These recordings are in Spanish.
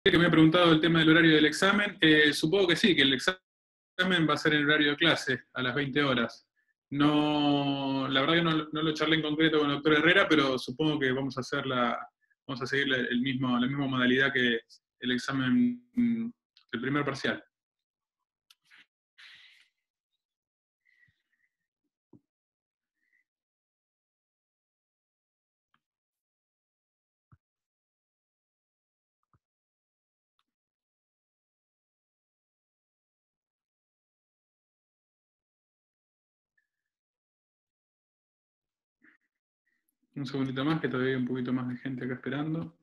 Que me ha preguntado el tema del horario del examen, supongo que sí, que el examen va a ser en horario de clase, a las 20 horas. No, la verdad que no lo charlé en concreto con el doctor Herrera, pero supongo que vamos a vamos a seguir la misma modalidad que el examen del primer parcial. Un segundito más, que todavía hay un poquito más de gente acá esperando.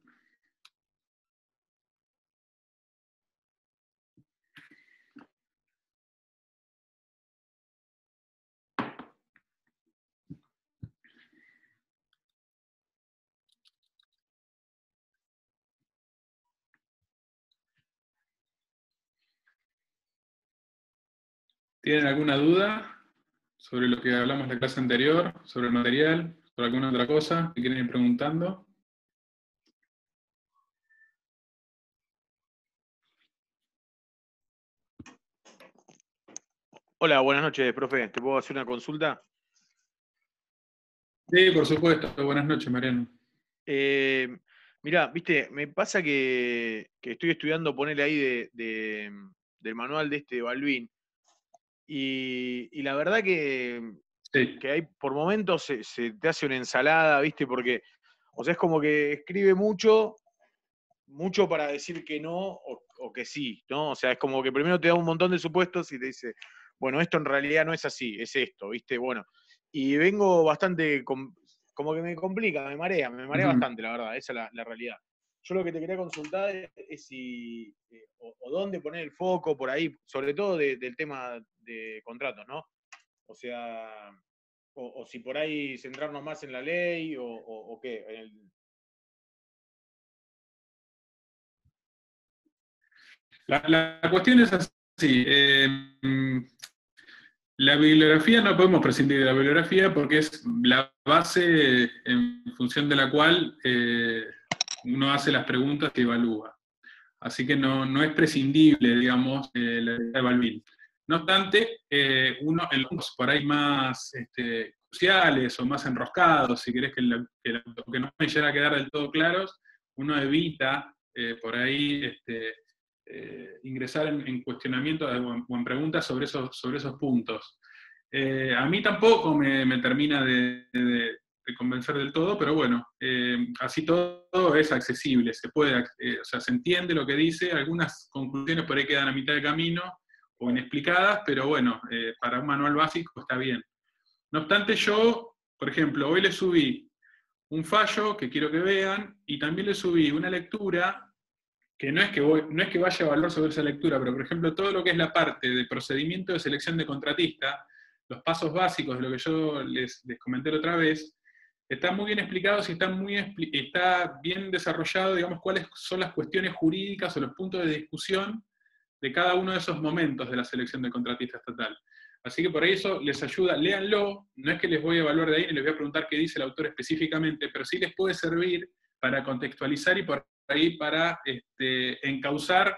¿Tienen alguna duda sobre lo que hablamos en la clase anterior, sobre el material, sobre alguna otra cosa que quieren ir preguntando? Hola, buenas noches, profe. ¿Te puedo hacer una consulta? Sí, por supuesto. Buenas noches, Mariano. Mirá, viste, me pasa que estoy estudiando, ponele ahí del manual de Balbín, y la verdad Sí. que hay por momentos se te hace una ensalada, viste, porque, o sea, es como que escribe mucho para decir que no o que sí, ¿no? O sea, es como que primero te da un montón de supuestos y te dice, bueno, esto en realidad no es así, es esto, ¿viste? Bueno, y vengo bastante, como que me complica, me marea bastante, la verdad, esa es la realidad. Yo lo que te quería consultar es si, o dónde poner el foco por ahí, sobre todo del tema de contratos, ¿no? O sea, o si por ahí centrarnos más en la ley o qué, La cuestión es así. La bibliografía, no podemos prescindir de la bibliografía porque es la base en función de la cual uno hace las preguntas y evalúa. Así que no es prescindible, digamos, la de Balbín. No obstante, uno en los por ahí más cruciales o más enroscados, si querés que no me llegara a quedar del todo claros, uno evita por ahí ingresar en cuestionamientos o en preguntas sobre esos puntos. A mí tampoco me termina de convencer del todo, pero bueno, así todo es accesible, se puede, o sea, se entiende lo que dice, algunas conclusiones por ahí quedan a mitad de camino o inexplicadas, pero bueno, para un manual básico está bien. No obstante, yo, por ejemplo, hoy le subí un fallo que quiero que vean y también le subí una lectura que no es que vaya a evaluar sobre esa lectura, pero por ejemplo, todo lo que es la parte de procedimiento de selección de contratista, los pasos básicos de lo que yo les comenté la otra vez, está muy bien explicado y está bien desarrollado, digamos, cuáles son las cuestiones jurídicas o los puntos de discusión de cada uno de esos momentos de la selección de contratista estatal. Así que por ahí eso les ayuda, léanlo, no es que les voy a evaluar de ahí ni les voy a preguntar qué dice el autor específicamente, pero sí les puede servir para contextualizar y por ahí para encauzar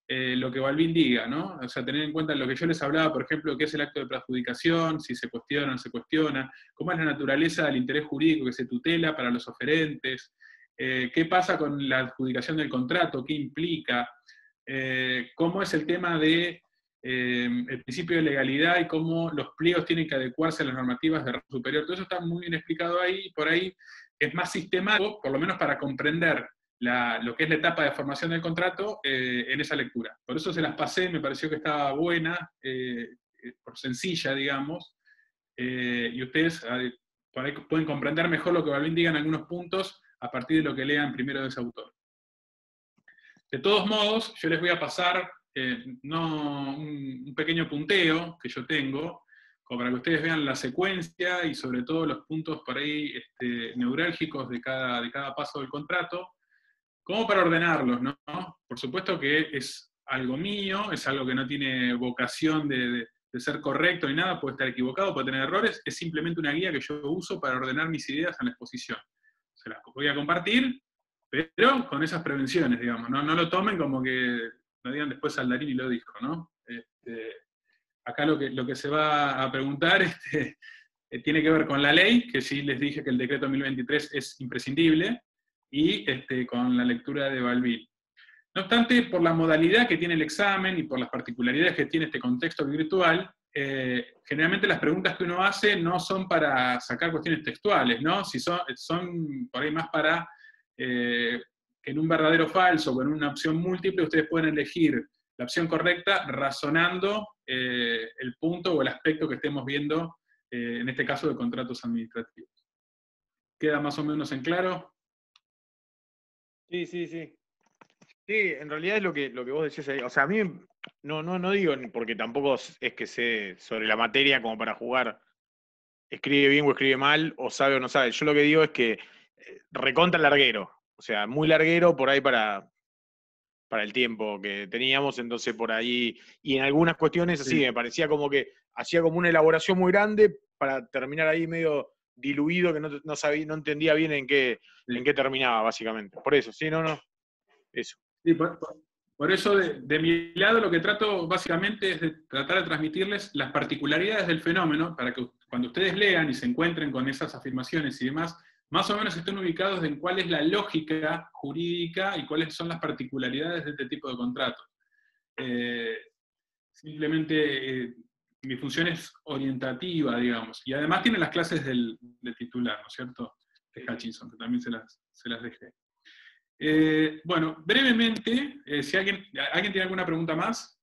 lo que Balbín diga, ¿no? O sea, tener en cuenta lo que yo les hablaba, por ejemplo, qué es el acto de preadjudicación, si se cuestiona o no se cuestiona, cómo es la naturaleza del interés jurídico que se tutela para los oferentes, qué pasa con la adjudicación del contrato, qué implica, cómo es el tema de el principio de legalidad y cómo los pliegos tienen que adecuarse a las normativas de rango superior. Todo eso está muy bien explicado ahí, por ahí es más sistemático, por lo menos para comprender lo que es la etapa de formación del contrato en esa lectura. Por eso se las pasé, me pareció que estaba buena, por sencilla, digamos, y ustedes por ahí pueden comprender mejor lo que Balbín diga en algunos puntos a partir de lo que lean primero de ese autor. De todos modos, yo les voy a pasar un pequeño punteo que yo tengo, como para que ustedes vean la secuencia y sobre todo los puntos por ahí neurálgicos de cada paso del contrato, como para ordenarlos, ¿no? Por supuesto que es algo mío, es algo que no tiene vocación de ser correcto ni nada, puede estar equivocado, puede tener errores, es simplemente una guía que yo uso para ordenar mis ideas en la exposición. Se las voy a compartir, pero con esas prevenciones, digamos, no lo tomen como que no digan después Saldarini lo dijo, ¿no? Acá lo que se va a preguntar tiene que ver con la ley, que sí les dije que el decreto 1023 es imprescindible, y con la lectura de Balbín. No obstante, por la modalidad que tiene el examen y por las particularidades que tiene este contexto virtual, generalmente las preguntas que uno hace no son para sacar cuestiones textuales, ¿no? Si son por ahí más para que en un verdadero o falso o en una opción múltiple ustedes pueden elegir la opción correcta razonando el punto o el aspecto que estemos viendo, en este caso de contratos administrativos. ¿Queda más o menos en claro? Sí, sí, sí. Sí, en realidad es lo que vos decías ahí. O sea, a mí no digo, porque tampoco es que sé sobre la materia como para jugar, escribe bien o escribe mal, o sabe o no sabe. Yo lo que digo es que recontra larguero. O sea, muy larguero por ahí para el tiempo que teníamos, entonces por ahí, y en algunas cuestiones así, Sí. me parecía como que hacía como una elaboración muy grande para terminar ahí medio diluido, que no sabía, no entendía bien Sí. en qué terminaba, básicamente. Por eso, sí, eso. Sí, por eso, de mi lado, lo que trato básicamente es de tratar de transmitirles las particularidades del fenómeno para que cuando ustedes lean y se encuentren con esas afirmaciones y demás, más o menos estén ubicados en cuál es la lógica jurídica y cuáles son las particularidades de este tipo de contratos. Simplemente mi función es orientativa, digamos, y además tiene las clases del titular, ¿no es cierto? De Hutchinson, que también se las dejé. Bueno, brevemente, si alguien tiene alguna pregunta más.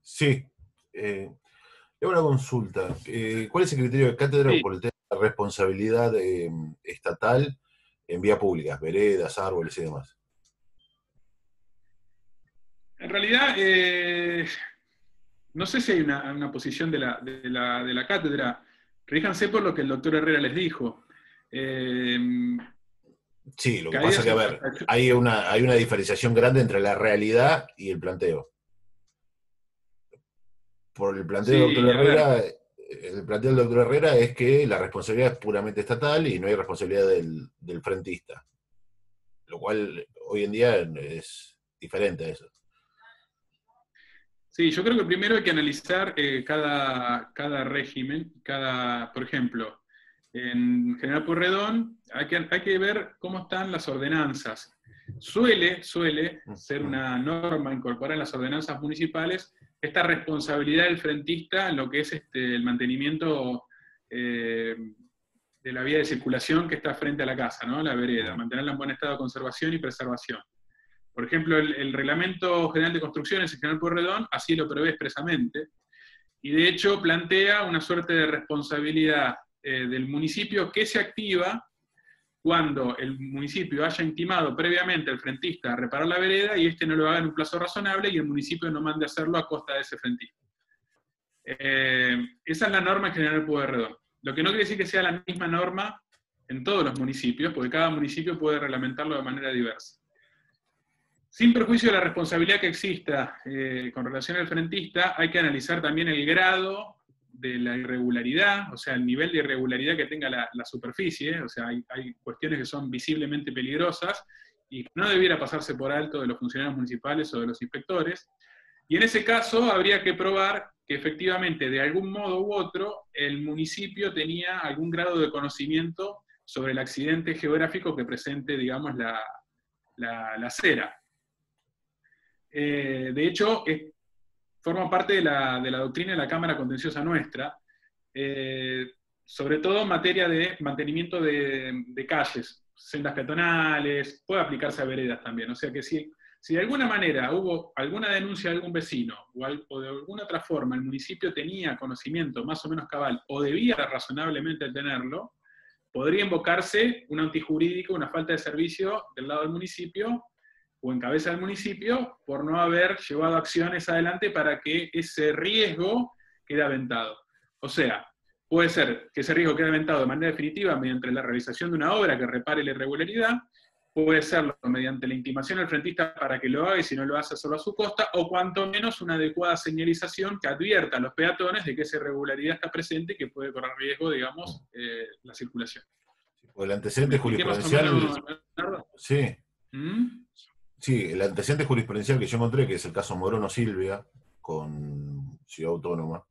Sí. Tengo una consulta. ¿Cuál es el criterio de cátedra Sí, por el tema de responsabilidad estatal en vía pública, veredas, árboles y demás? en realidad, no sé si hay una posición de la cátedra. Ríjanse por lo que el doctor Herrera les dijo. Sí, lo que Caída pasa que, a sobre ver, hay una diferenciación grande entre la realidad y el planteo. Por el planteo del doctor Sí, a ver, Herrera, el planteo del doctor Herrera es que la responsabilidad es puramente estatal y no hay responsabilidad del frentista. Lo cual hoy en día es diferente a eso. sí, yo creo que primero hay que analizar cada régimen, por ejemplo, en General Pueyrredón hay que ver cómo están las ordenanzas. Suele ser una norma incorporar en las ordenanzas municipales esta responsabilidad del frentista en lo que es el mantenimiento de la vía de circulación que está frente a la casa, ¿no? La vereda, mantenerla en buen estado de conservación y preservación. Por ejemplo, el Reglamento General de Construcciones, el General Pueyrredón, así lo prevé expresamente, y de hecho plantea una suerte de responsabilidad del municipio que se activa cuando el municipio haya intimado previamente al frentista a reparar la vereda y este no lo haga en un plazo razonable y el municipio no mande a hacerlo a costa de ese frentista. Esa es la norma en General Pueyrredón. Lo que no quiere decir que sea la misma norma en todos los municipios, porque cada municipio puede reglamentarlo de manera diversa. Sin perjuicio de la responsabilidad que exista con relación al frentista, hay que analizar también el grado de la irregularidad, o sea, el nivel de irregularidad que tenga la superficie, o sea, hay cuestiones que son visiblemente peligrosas y que no debiera pasarse por alto de los funcionarios municipales o de los inspectores, y en ese caso habría que probar que efectivamente, de algún modo u otro, el municipio tenía algún grado de conocimiento sobre el accidente geográfico que presente, digamos, la acera. De hecho, forma parte de la doctrina de la Cámara Contenciosa nuestra, sobre todo en materia de mantenimiento de calles, sendas peatonales, puede aplicarse a veredas también. O sea que si de alguna manera hubo alguna denuncia de algún vecino o de alguna otra forma el municipio tenía conocimiento más o menos cabal o debía razonablemente tenerlo, podría invocarse un antijurídico, una falta de servicio del lado del municipio o en cabeza del municipio por no haber llevado acciones adelante para que ese riesgo quede aventado. O sea, puede ser que ese riesgo quede aventado de manera definitiva mediante la realización de una obra que repare la irregularidad, puede hacerlo mediante la intimación al frentista para que lo haga, y si no lo hace, solo a su costa, o cuanto menos una adecuada señalización que advierta a los peatones de que esa irregularidad está presente y que puede correr riesgo, digamos, la circulación. O el antecedente jurisprudencial. Sí. Sí, el antecedente jurisprudencial que yo encontré, que es el caso Morono Silvia, con Ciudad Autónoma,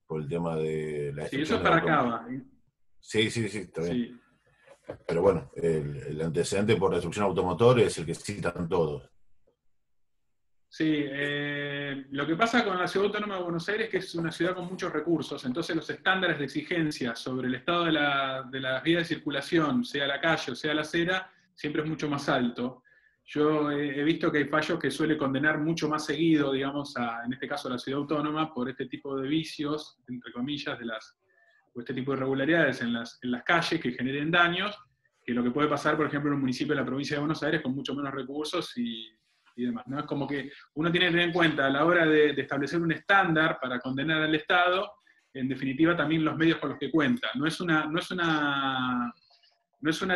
por el tema de la Sí, eso es para Cava. Sí, está bien. Sí. Pero bueno, el antecedente por destrucción automotor es el que citan todos. Sí, lo que pasa con la Ciudad Autónoma de Buenos Aires es que es una ciudad con muchos recursos, entonces los estándares de exigencia sobre el estado de la vía de circulación, sea la calle o sea la acera, siempre es mucho más alto. Yo he visto que hay fallos que suele condenar mucho más seguido, digamos, en este caso a la Ciudad Autónoma, por este tipo de vicios, entre comillas, o este tipo de irregularidades en las calles que generen daños, que lo que puede pasar, por ejemplo, en un municipio de la provincia de Buenos Aires con mucho menos recursos y demás, ¿no? Es como que uno tiene que tener en cuenta a la hora de establecer un estándar para condenar al Estado, en definitiva también los medios con los que cuenta. No es una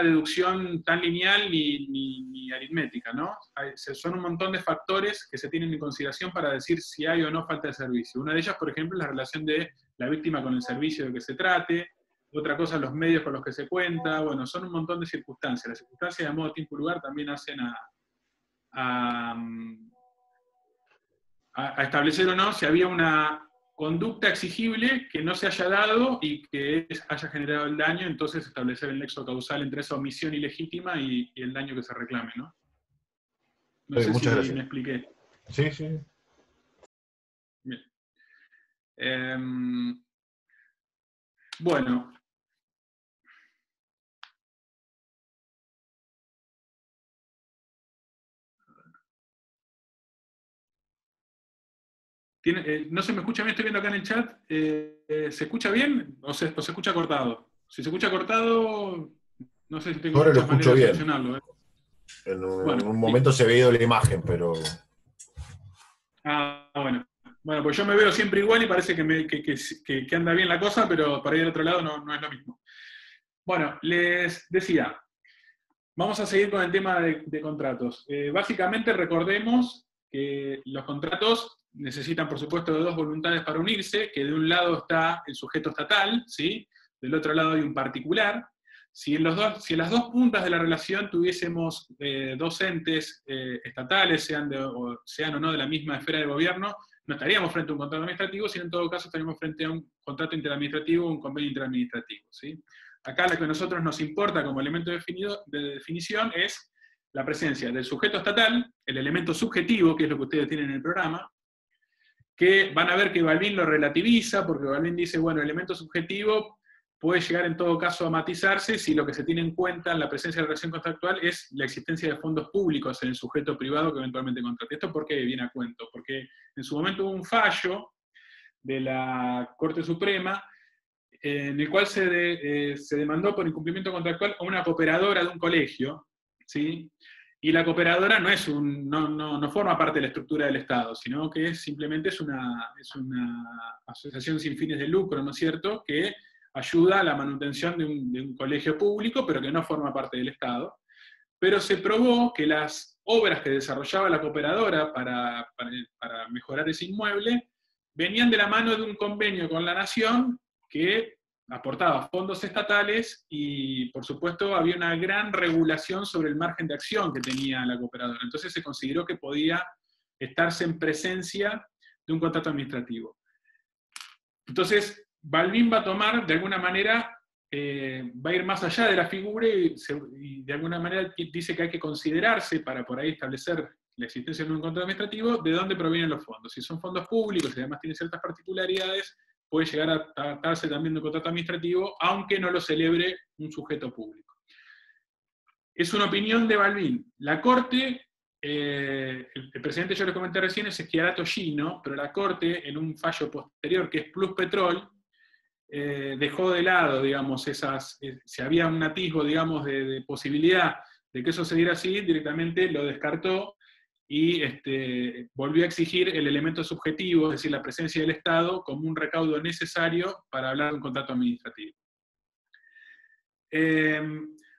deducción tan lineal ni aritmética, ¿no? Son un montón de factores que se tienen en consideración para decir si hay o no falta de servicio. Una de ellas, por ejemplo, es la relación de la víctima con el servicio de que se trate. Otra cosa, los medios con los que se cuenta. Bueno, son un montón de circunstancias. Las circunstancias de modo, tiempo y lugar también hacen a establecer o no si había una conducta exigible que no se haya dado y que haya generado el daño, entonces establecer el nexo causal entre esa omisión ilegítima y el daño que se reclame, ¿no? No sé muchas gracias. Me expliqué. Sí, sí. Bien. Bueno. No se me escucha bien, estoy viendo acá en el chat. ¿Se escucha bien o se escucha cortado? Si se escucha cortado, no sé si tengo ahora muchas lo escucho maneras de bien. solucionarlo. En un momento se ve ido la imagen, pero... Bueno. Bueno, pues yo me veo siempre igual y parece que anda bien la cosa, pero para ir al otro lado no es lo mismo. Bueno, les decía, vamos a seguir con el tema de contratos. Básicamente recordemos que los contratos necesitan, por supuesto, de dos voluntades para unirse, que de un lado está el sujeto estatal, ¿sí? Del otro lado hay un particular. Si en las dos puntas de la relación tuviésemos dos entes estatales, sean o no de la misma esfera de gobierno, no estaríamos frente a un contrato administrativo, sino en todo caso estaríamos frente a un contrato interadministrativo o un convenio interadministrativo, ¿sí? Acá lo que a nosotros nos importa como elemento de definición es la presencia del sujeto estatal, el elemento subjetivo, que es lo que ustedes tienen en el programa, que van a ver que Balbín lo relativiza, porque Balbín dice, bueno, el elemento subjetivo puede llegar en todo caso a matizarse si lo que se tiene en cuenta en la presencia de la relación contractual es la existencia de fondos públicos en el sujeto privado que eventualmente contrate. ¿Esto por qué viene a cuento? Porque en su momento hubo un fallo de la Corte Suprema en el cual se demandó por incumplimiento contractual a una cooperadora de un colegio, ¿sí? Y la cooperadora no forma parte de la estructura del Estado, sino que simplemente es una asociación sin fines de lucro, ¿no es cierto?, que ayuda a la manutención de un colegio público, pero que no forma parte del Estado. Pero se probó que las obras que desarrollaba la cooperadora para mejorar ese inmueble venían de la mano de un convenio con la Nación que aportaba fondos estatales y, por supuesto, había una gran regulación sobre el margen de acción que tenía la cooperadora. Entonces se consideró que podía estarse en presencia de un contrato administrativo. Entonces, Balbín va a tomar, de alguna manera, va a ir más allá de la figura y de alguna manera dice que hay que considerarse para por ahí establecer la existencia de un contrato administrativo, de dónde provienen los fondos. Si son fondos públicos y además tienen ciertas particularidades, puede llegar a tratarse también de un contrato administrativo, aunque no lo celebre un sujeto público. Es una opinión de Balbín. La Corte, el presidente, yo le comenté recién, es Schiarato Gino, pero la Corte, en un fallo posterior, que es Plus Petrol, dejó de lado, digamos, si había un atisbo, digamos, de posibilidad de que eso se diera así, directamente lo descartó y volvió a exigir el elemento subjetivo, es decir, la presencia del Estado, como un recaudo necesario para hablar de un contrato administrativo.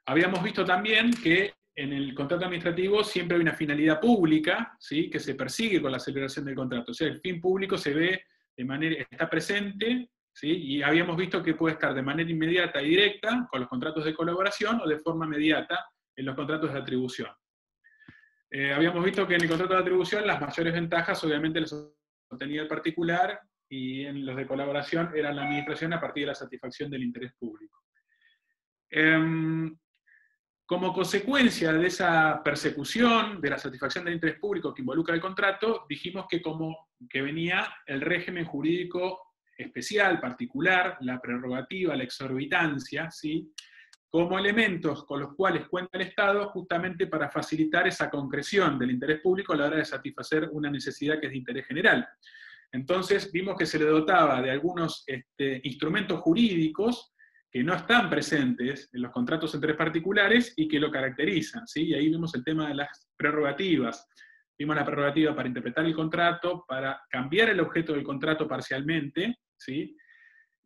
Habíamos visto también que en el contrato administrativo siempre hay una finalidad pública, ¿sí?, que se persigue con la celebración del contrato. O sea, el fin público se ve de manera, está presente, ¿sí?, y habíamos visto que puede estar de manera inmediata y directa con los contratos de colaboración o de forma mediata en los contratos de atribución. Habíamos visto que en el contrato de atribución las mayores ventajas obviamente las obtenía el particular, y en los de colaboración era la administración a partir de la satisfacción del interés público. Como consecuencia de esa persecución de la satisfacción del interés público que involucra el contrato, dijimos que venía el régimen jurídico especial, particular, la prerrogativa, la exorbitancia, ¿sí?, como elementos con los cuales cuenta el Estado justamente para facilitar esa concreción del interés público a la hora de satisfacer una necesidad que es de interés general. Entonces vimos que se le dotaba de algunos instrumentos jurídicos que no están presentes en los contratos entre particulares y que lo caracterizan, ¿sí? Y ahí vimos el tema de las prerrogativas. Vimos la prerrogativa para interpretar el contrato, para cambiar el objeto del contrato parcialmente, ¿sí?,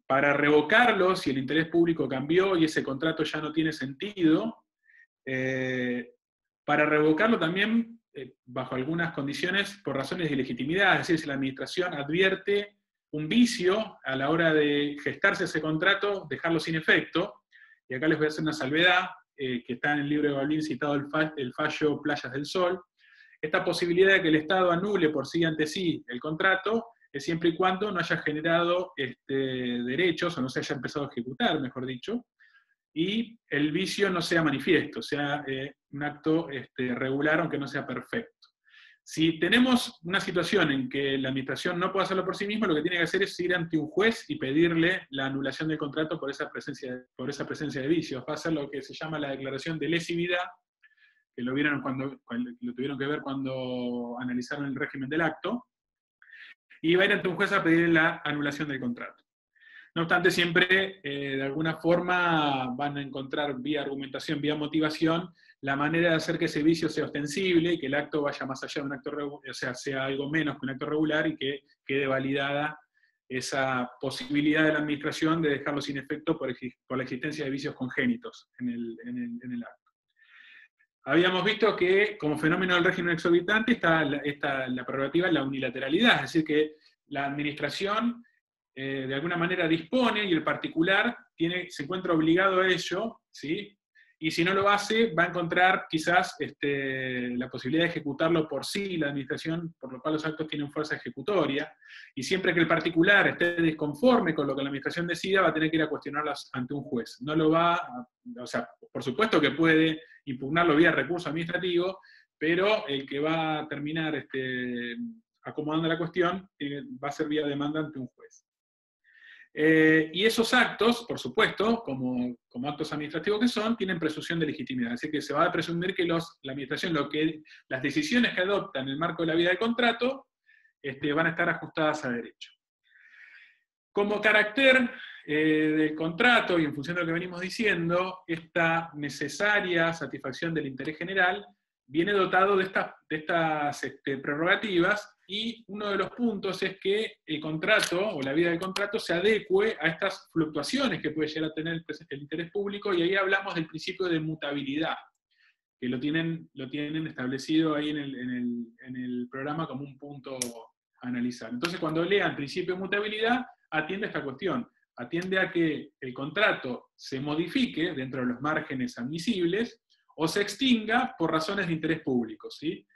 para revocarlo si el interés público cambió y ese contrato ya no tiene sentido, para revocarlo también bajo algunas condiciones por razones de ilegitimidad, es decir, si la administración advierte un vicio a la hora de gestarse ese contrato, dejarlo sin efecto. Y acá les voy a hacer una salvedad, que está en el libro de Balbín citado el fallo Playas del Sol. Esta posibilidad de que el Estado anule por sí ante sí el contrato es siempre y cuando no haya generado derechos, o no se haya empezado a ejecutar, mejor dicho, y el vicio no sea manifiesto, sea un acto regular, aunque no sea perfecto. Si tenemos una situación en que la administración no puede hacerlo por sí misma, lo que tiene que hacer es ir ante un juez y pedirle la anulación del contrato por esa presencia de vicios. Va a ser lo que se llama la declaración de lesividad, que lo vieron lo tuvieron que ver cuando analizaron el régimen del acto, y va a ir ante un juez a pedir la anulación del contrato. No obstante, siempre, de alguna forma, van a encontrar vía argumentación, vía motivación, la manera de hacer que ese vicio sea ostensible y que el acto vaya más allá de un acto regular, o sea, sea algo menos que un acto regular, y que quede validada esa posibilidad de la administración de dejarlo sin efecto por la existencia de vicios congénitos en el acto. Habíamos visto que, como fenómeno del régimen exorbitante, está la prerrogativa de la unilateralidad, es decir, que la administración de alguna manera dispone y el particular se encuentra obligado a ello, ¿sí? Y si no lo hace, va a encontrar quizás la posibilidad de ejecutarlo por sí, la administración, por lo cual los actos tienen fuerza ejecutoria, y siempre que el particular esté desconforme con lo que la administración decida, va a tener que ir a cuestionarlas ante un juez. No lo o sea, por supuesto que puede impugnarlo vía recurso administrativo, pero el que va a terminar acomodando la cuestión va a ser vía demanda ante un juez. Y esos actos, por supuesto, como actos administrativos que son, tienen presunción de legitimidad. Así que se va a presumir que la administración, las decisiones que adopta en el marco de la vida del contrato, van a estar ajustadas a derecho. Como carácter del contrato, y en función de lo que venimos diciendo, esta necesaria satisfacción del interés general viene dotado de estas prerrogativas, y uno de los puntos es que el contrato, o la vida del contrato, se adecue a estas fluctuaciones que puede llegar a tener el interés público, y ahí hablamos del principio de mutabilidad, que lo tienen establecido ahí en el programa como un punto a analizar. Entonces, cuando lean principio de mutabilidad, atiende a esta cuestión, atiende a que el contrato se modifique dentro de los márgenes admisibles, o se extinga por razones de interés público, ¿sí?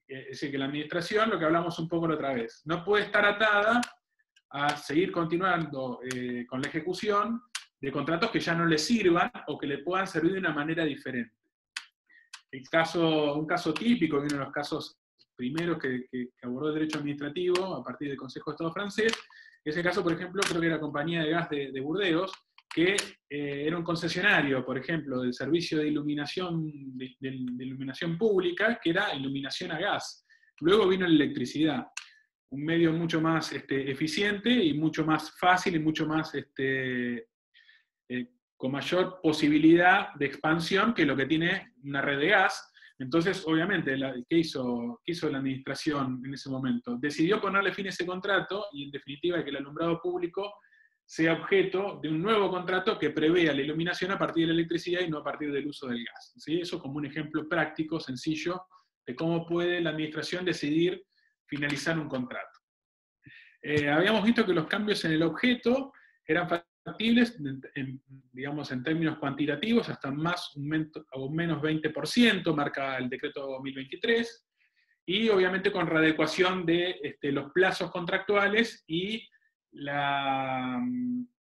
Es decir, que la administración, lo que hablamos un poco la otra vez, no puede estar atada a seguir continuando con la ejecución de contratos que ya no le sirvan o que le puedan servir de una manera diferente. Un caso típico, uno de los casos primeros que abordó el derecho administrativo a partir del Consejo de Estado francés, es el caso, por ejemplo, creo que era la compañía de gas de Burdeos, que era un concesionario, por ejemplo, del servicio de iluminación, de iluminación pública, que era iluminación a gas. Luego vino la electricidad, un medio mucho más eficiente y mucho más fácil y mucho más con mayor posibilidad de expansión que lo que tiene una red de gas. Entonces, obviamente, ¿qué hizo la administración en ese momento? Decidió ponerle fin a ese contrato, y en definitiva que el alumbrado público sea objeto de un nuevo contrato que prevea la iluminación a partir de la electricidad y no a partir del uso del gas. ¿Sí? Eso como un ejemplo práctico, sencillo, de cómo puede la administración decidir finalizar un contrato. Habíamos visto que los cambios en el objeto eran factibles, digamos, en términos cuantitativos, hasta más o menos 20%, marca el decreto 2023, y obviamente con readecuación de los plazos contractuales y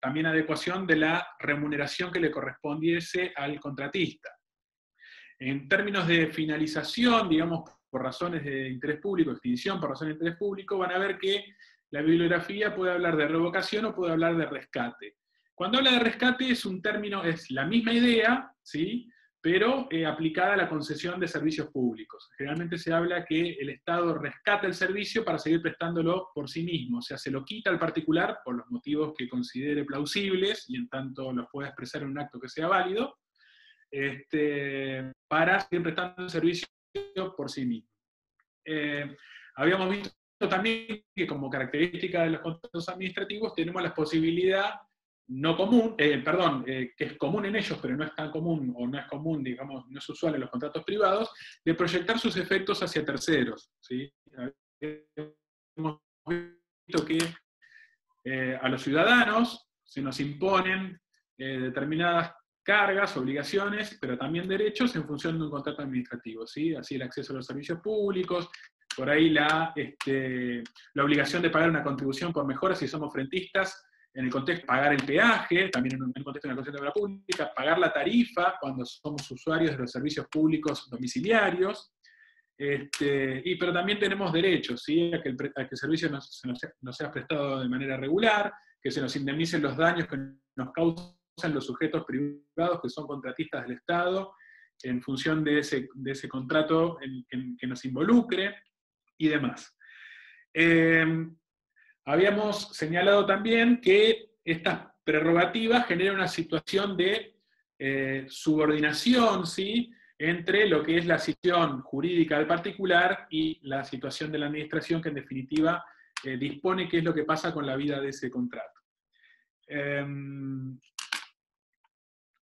también adecuación de la remuneración que le correspondiese al contratista. En términos de finalización, digamos, por razones de interés público, extinción por razones de interés público, van a ver que la bibliografía puede hablar de revocación o puede hablar de rescate. Cuando habla de rescate es un término, es la misma idea, ¿sí? Pero aplicada a la concesión de servicios públicos. Generalmente se habla que el Estado rescata el servicio para seguir prestándolo por sí mismo, o sea, se lo quita al particular por los motivos que considere plausibles, y en tanto los pueda expresar en un acto que sea válido, para seguir prestando el servicio por sí mismo. Habíamos visto también que como característica de los contratos administrativos tenemos la posibilidad no común, que es común en ellos, pero no es tan común, o no es común, digamos, no es usual en los contratos privados, de proyectar sus efectos hacia terceros. ¿Sí? Hemos visto que a los ciudadanos se nos imponen determinadas cargas, obligaciones, pero también derechos en función de un contrato administrativo. ¿Sí? Así el acceso a los servicios públicos, por ahí la obligación de pagar una contribución por mejoras si somos frentistas, en el contexto de pagar el peaje, también en el contexto de la concesión de obra pública, pagar la tarifa cuando somos usuarios de los servicios públicos domiciliarios, pero también tenemos derechos, ¿sí? a que el servicio nos sea prestado de manera regular, que se nos indemnicen los daños que nos causan los sujetos privados que son contratistas del Estado, en función de ese contrato que nos involucre, y demás. Habíamos señalado también que estas prerrogativas generan una situación de subordinación, ¿sí? Entre lo que es la situación jurídica del particular y la situación de la administración, que en definitiva dispone qué es lo que pasa con la vida de ese contrato.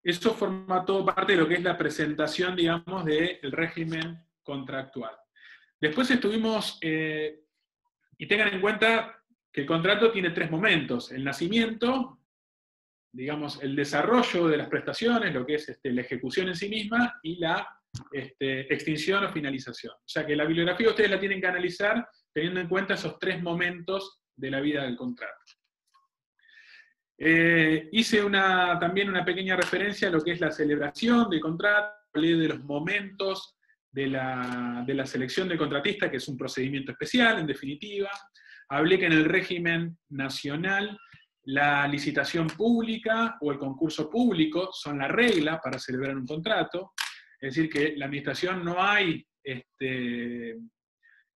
Eso forma todo parte de lo que es la presentación, digamos, del régimen contractual. Después estuvimos, y tengan en cuenta que el contrato tiene tres momentos: el nacimiento, digamos, el desarrollo de las prestaciones, lo que es la ejecución en sí misma, y la extinción o finalización. O sea que la bibliografía ustedes la tienen que analizar teniendo en cuenta esos tres momentos de la vida del contrato. Hice también una pequeña referencia a lo que es la celebración del contrato, hablé de los momentos de la selección del contratista, que es un procedimiento especial, en definitiva. Hablé que en el régimen nacional la licitación pública o el concurso público son la regla para celebrar un contrato, es decir, que la administración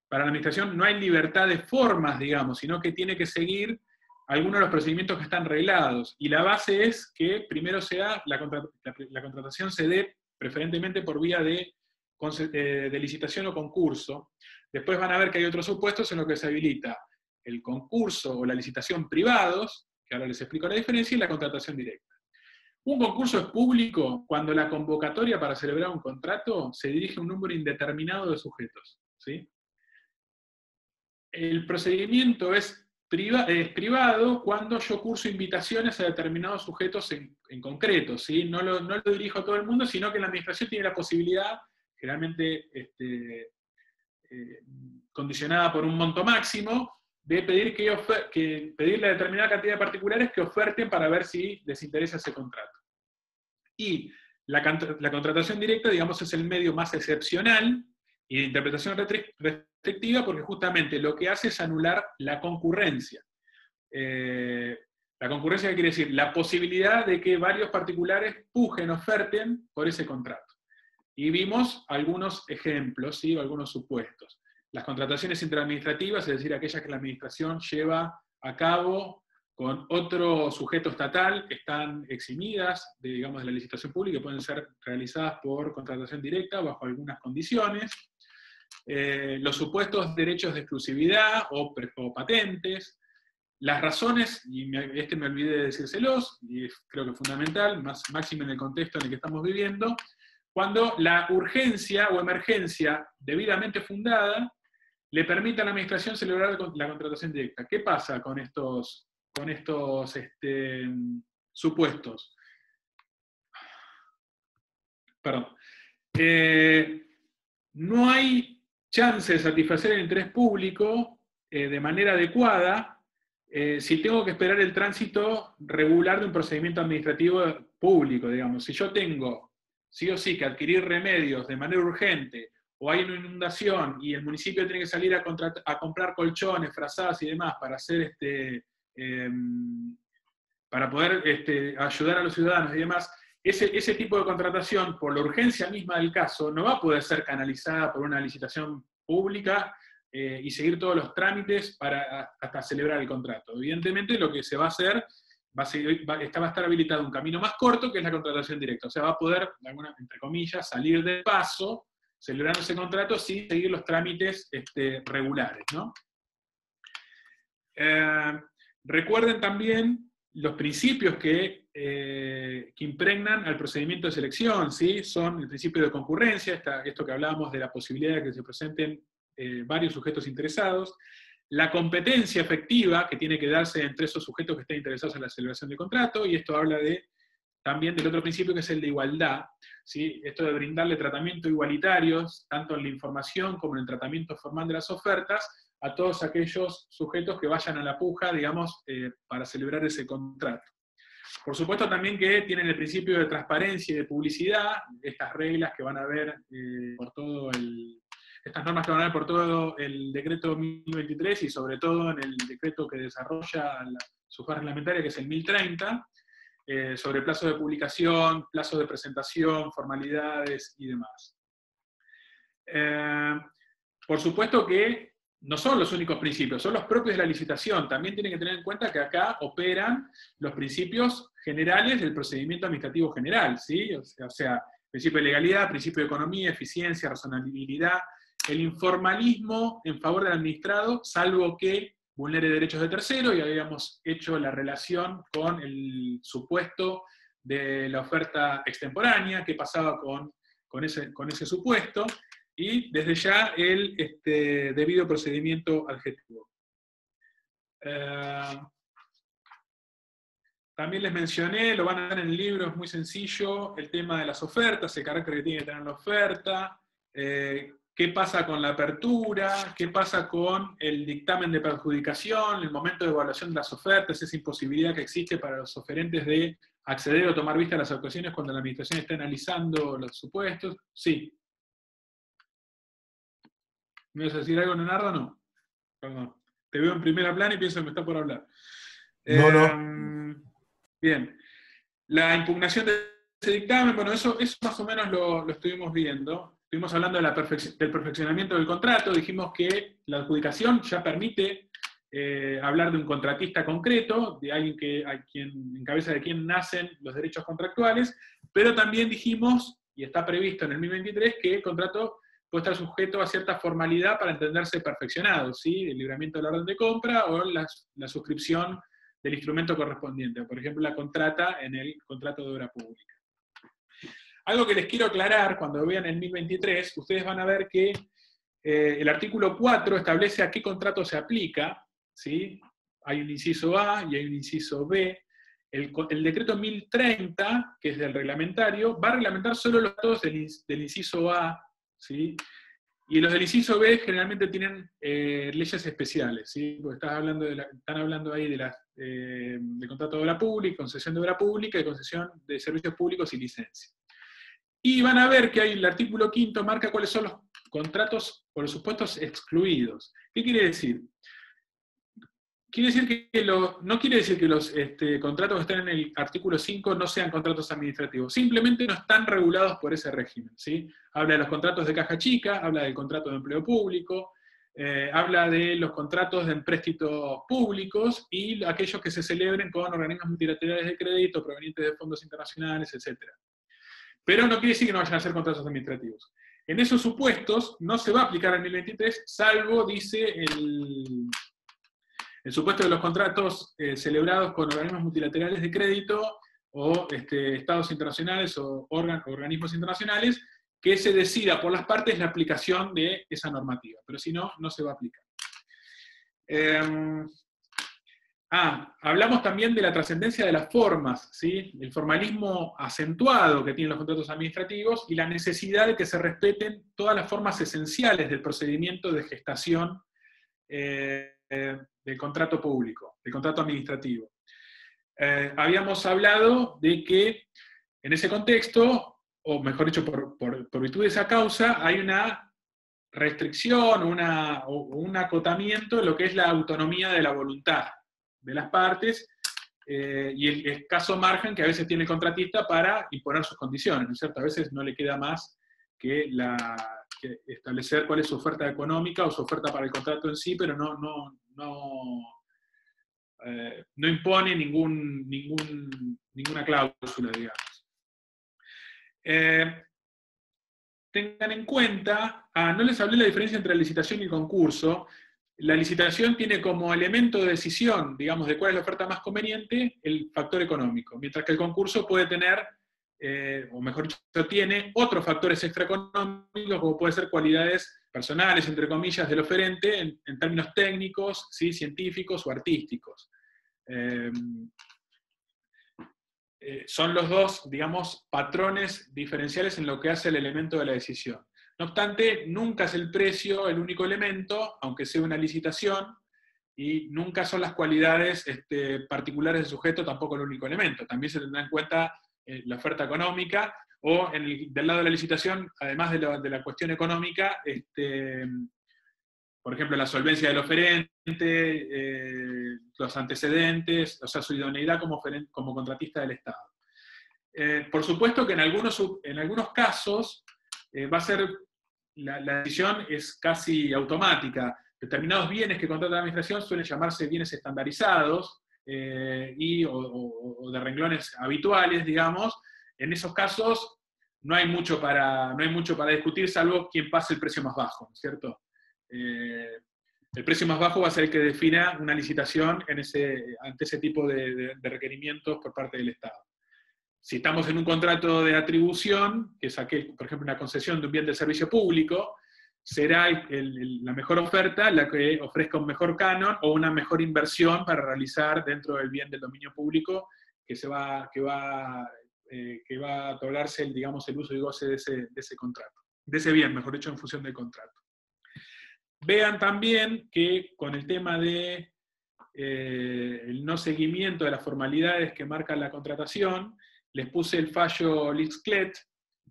para la administración no hay libertad de formas, digamos, sino que tiene que seguir algunos de los procedimientos que están reglados, y la base es que primero la contratación se dé preferentemente por vía de licitación o concurso. Después van a ver que hay otros supuestos en los que se habilita el concurso o la licitación privados, que ahora les explico la diferencia, y la contratación directa. Un concurso es público cuando la convocatoria para celebrar un contrato se dirige a un número indeterminado de sujetos. ¿Sí? El procedimiento es privado cuando yo curso invitaciones a determinados sujetos en concreto. ¿Sí? No lo dirijo a todo el mundo, sino que la administración tiene la posibilidad, generalmente condicionada por un monto máximo, de pedirle a determinada cantidad de particulares que oferten para ver si les interesa ese contrato. Y la contratación directa, digamos, es el medio más excepcional y de interpretación restrictiva, porque justamente lo que hace es anular la concurrencia. La concurrencia, ¿qué quiere decir? La posibilidad de que varios particulares oferten por ese contrato. Y vimos algunos ejemplos, ¿sí? O algunos supuestos. Las contrataciones interadministrativas, es decir, aquellas que la administración lleva a cabo con otro sujeto estatal, que están eximidas de la licitación pública, que pueden ser realizadas por contratación directa bajo algunas condiciones. Los supuestos derechos de exclusividad o patentes, las razones, y me olvidé de decírselos, y creo que es fundamental, máximo en el contexto en el que estamos viviendo, cuando la urgencia o emergencia debidamente fundada le permite a la administración celebrar la contratación directa. ¿Qué pasa con estos supuestos? Perdón. No hay chance de satisfacer el interés público de manera adecuada si tengo que esperar el tránsito regular de un procedimiento administrativo público, digamos. Si yo tengo, sí o sí, que adquirir remedios de manera urgente, o hay una inundación y el municipio tiene que salir a comprar colchones, frazadas y demás para hacer para poder ayudar a los ciudadanos y demás, ese tipo de contratación, por la urgencia misma del caso, no va a poder ser canalizada por una licitación pública y seguir todos los trámites hasta celebrar el contrato. Evidentemente lo que se va a hacer, va a estar habilitado un camino más corto, que es la contratación directa. O sea, va a poder, entre comillas, salir de paso, celebrando ese contrato, sin seguir los trámites regulares, ¿no? Recuerden también los principios que impregnan al procedimiento de selección, ¿sí? Son el principio de concurrencia, esto que hablábamos de la posibilidad de que se presenten varios sujetos interesados, la competencia efectiva que tiene que darse entre esos sujetos que estén interesados en la celebración del contrato, y esto habla también del otro principio que es el de igualdad, ¿sí? Esto de brindarle tratamiento igualitario, tanto en la información como en el tratamiento formal de las ofertas, a todos aquellos sujetos que vayan a la puja, digamos, para celebrar ese contrato. Por supuesto también que tienen el principio de transparencia y de publicidad, estas reglas que van a ver estas normas que van a ver por todo el decreto 1023 y sobre todo en el decreto que desarrolla su fase reglamentaria, que es el 1030, sobre plazos de publicación, plazos de presentación, formalidades y demás. Por supuesto que no son los únicos principios, son los propios de la licitación. También tienen que tener en cuenta que acá operan los principios generales del procedimiento administrativo general, ¿sí? O sea, principio de legalidad, principio de economía, eficiencia, razonabilidad, el informalismo en favor del administrado, salvo que vulnere derechos de tercero, y habíamos hecho la relación con el supuesto de la oferta extemporánea, qué pasaba con ese supuesto, y desde ya el debido procedimiento adjetivo. También les mencioné, lo van a ver en el libro, es muy sencillo, el tema de las ofertas, el carácter que tiene que tener la oferta, qué pasa con la apertura, qué pasa con el dictamen de perjudicación, el momento de evaluación de las ofertas, esa imposibilidad que existe para los oferentes de acceder o tomar vista a las actuaciones cuando la administración está analizando los supuestos. Sí. ¿Me vas a decir algo, Leonardo, o no? Perdón. Te veo en primera plana y pienso que me está por hablar. No. Bien. La impugnación de ese dictamen, bueno, eso más o menos lo estuvimos viendo. Estuvimos hablando del perfeccionamiento del contrato, dijimos que la adjudicación ya permite hablar de un contratista concreto, de alguien en cabeza de quien nacen los derechos contractuales, pero también dijimos, y está previsto en el 1023, que el contrato puede estar sujeto a cierta formalidad para entenderse perfeccionado, ¿sí? El libramiento de la orden de compra o la suscripción del instrumento correspondiente, por ejemplo, la contrata en el contrato de obra pública. Algo que les quiero aclarar, cuando vean el 1023, ustedes van a ver que el artículo 4 establece a qué contrato se aplica, ¿sí? Hay un inciso A y hay un inciso B. El decreto 1030, que es del reglamentario, va a reglamentar solo los datos del inciso A, ¿sí? Y los del inciso B generalmente tienen leyes especiales, ¿sí? Porque están hablando ahí de contrato de obra pública, concesión de obra pública y concesión de servicios públicos y licencia. Y van a ver que hay el artículo 5 marca cuáles son los contratos o los supuestos excluidos. ¿Qué quiere decir? Quiere decir que no quiere decir que los contratos que están en el artículo 5 no sean contratos administrativos, simplemente no están regulados por ese régimen, ¿sí? Habla de los contratos de caja chica, habla del contrato de empleo público, habla de los contratos de empréstitos públicos y aquellos que se celebren con organismos multilaterales de crédito provenientes de fondos internacionales, etc. Pero no quiere decir que no vayan a ser contratos administrativos. En esos supuestos no se va a aplicar el 1023, salvo, dice El supuesto de los contratos celebrados con organismos multilaterales de crédito o estados internacionales o organismos internacionales, que se decida por las partes la aplicación de esa normativa, pero si no, no se va a aplicar. Hablamos también de la trascendencia de las formas, ¿sí? El formalismo acentuado que tienen los contratos administrativos y la necesidad de que se respeten todas las formas esenciales del procedimiento de gestación del contrato público, del contrato administrativo. Habíamos hablado de que en ese contexto, o mejor dicho, por virtud de esa causa, hay una restricción o un acotamiento de lo que es la autonomía de la voluntad de las partes y el escaso margen que a veces tiene el contratista para imponer sus condiciones, ¿no es cierto? A veces no le queda más que establecer cuál es su oferta económica o su oferta para el contrato en sí, pero no impone ninguna cláusula, digamos. Tengan en cuenta, no les hablé de la diferencia entre la licitación y el concurso. La licitación tiene como elemento de decisión, digamos, de cuál es la oferta más conveniente, el factor económico, mientras que el concurso puede tener, o mejor dicho, tiene otros factores extraeconómicos, como pueden ser cualidades personales, entre comillas, del oferente, en términos técnicos, ¿sí? Científicos o artísticos. Son los dos, digamos, patrones diferenciales en lo que hace el elemento de la decisión. No obstante, nunca es el precio el único elemento, aunque sea una licitación, y nunca son las cualidades particulares del sujeto tampoco el único elemento. También se tendrá en cuenta la oferta económica, o del lado de la licitación, además de la cuestión económica, por ejemplo, la solvencia del oferente, los antecedentes, o sea, su idoneidad como contratista del Estado. Por supuesto que en algunos casos va a ser, la decisión es casi automática. Determinados bienes que contrata la administración suelen llamarse bienes estandarizados o de renglones habituales, digamos. En esos casos no hay mucho para discutir, salvo quien pase el precio más bajo, ¿no es cierto? El precio más bajo va a ser el que defina una licitación ante ese tipo de requerimientos por parte del Estado. Si estamos en un contrato de atribución, que saqué, por ejemplo, una concesión de un bien de servicio público, será la mejor oferta la que ofrezca un mejor canon o una mejor inversión para realizar dentro del bien del dominio público que va a otorgarse, digamos, el uso y goce de ese contrato. De ese bien, mejor dicho, en función del contrato. Vean también que con el tema de el no seguimiento de las formalidades que marca la contratación, les puse el fallo Lixclet,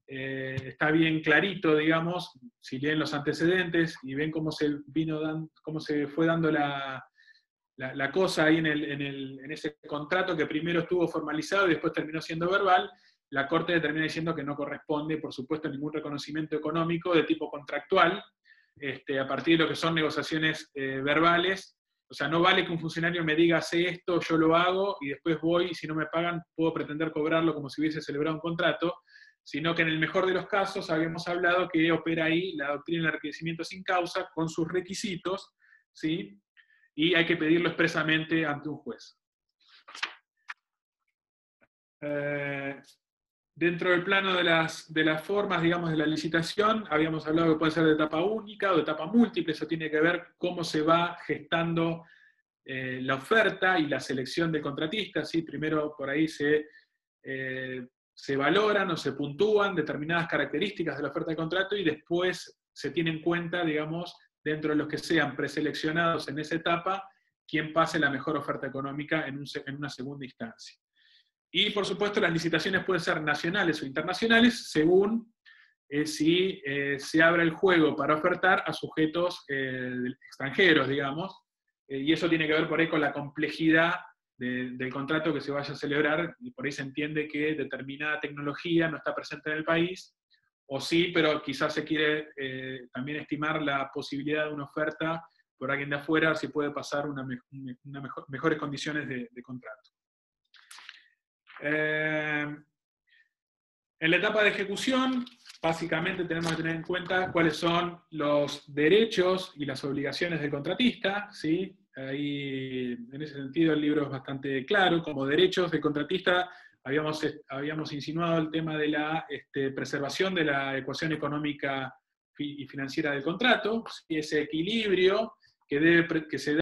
está bien clarito, digamos, si leen los antecedentes y ven cómo se fue dando la cosa ahí en ese contrato que primero estuvo formalizado y después terminó siendo verbal. La Corte termina diciendo que no corresponde, por supuesto, ningún reconocimiento económico de tipo contractual, a partir de lo que son negociaciones verbales. O sea, no vale que un funcionario me diga, hace esto, yo lo hago, y después voy, y si no me pagan, puedo pretender cobrarlo como si hubiese celebrado un contrato, sino que en el mejor de los casos habíamos hablado que opera ahí la doctrina del enriquecimiento sin causa, con sus requisitos, ¿sí? Y hay que pedirlo expresamente ante un juez. Dentro del plano de las formas, digamos, de la licitación, habíamos hablado que puede ser de etapa única o de etapa múltiple, eso tiene que ver cómo se va gestando la oferta y la selección de contratistas, ¿sí? Primero por ahí se valoran o se puntúan determinadas características de la oferta de contrato y después se tiene en cuenta, digamos, dentro de los que sean preseleccionados en esa etapa, quién pase la mejor oferta económica en una segunda instancia. Y, por supuesto, las licitaciones pueden ser nacionales o internacionales, según si se abre el juego para ofertar a sujetos extranjeros, digamos, y eso tiene que ver por ahí con la complejidad del contrato que se vaya a celebrar, y por ahí se entiende que determinada tecnología no está presente en el país, o sí, pero quizás se quiere también estimar la posibilidad de una oferta por alguien de afuera, si puede pasar mejores condiciones de contrato. En la etapa de ejecución, básicamente tenemos que tener en cuenta cuáles son los derechos y las obligaciones del contratista, ¿sí? ahí, en ese sentido, el libro es bastante claro. Como derechos de contratista, habíamos insinuado el tema de la preservación de la ecuación económica y financiera del contrato, y ese equilibrio que se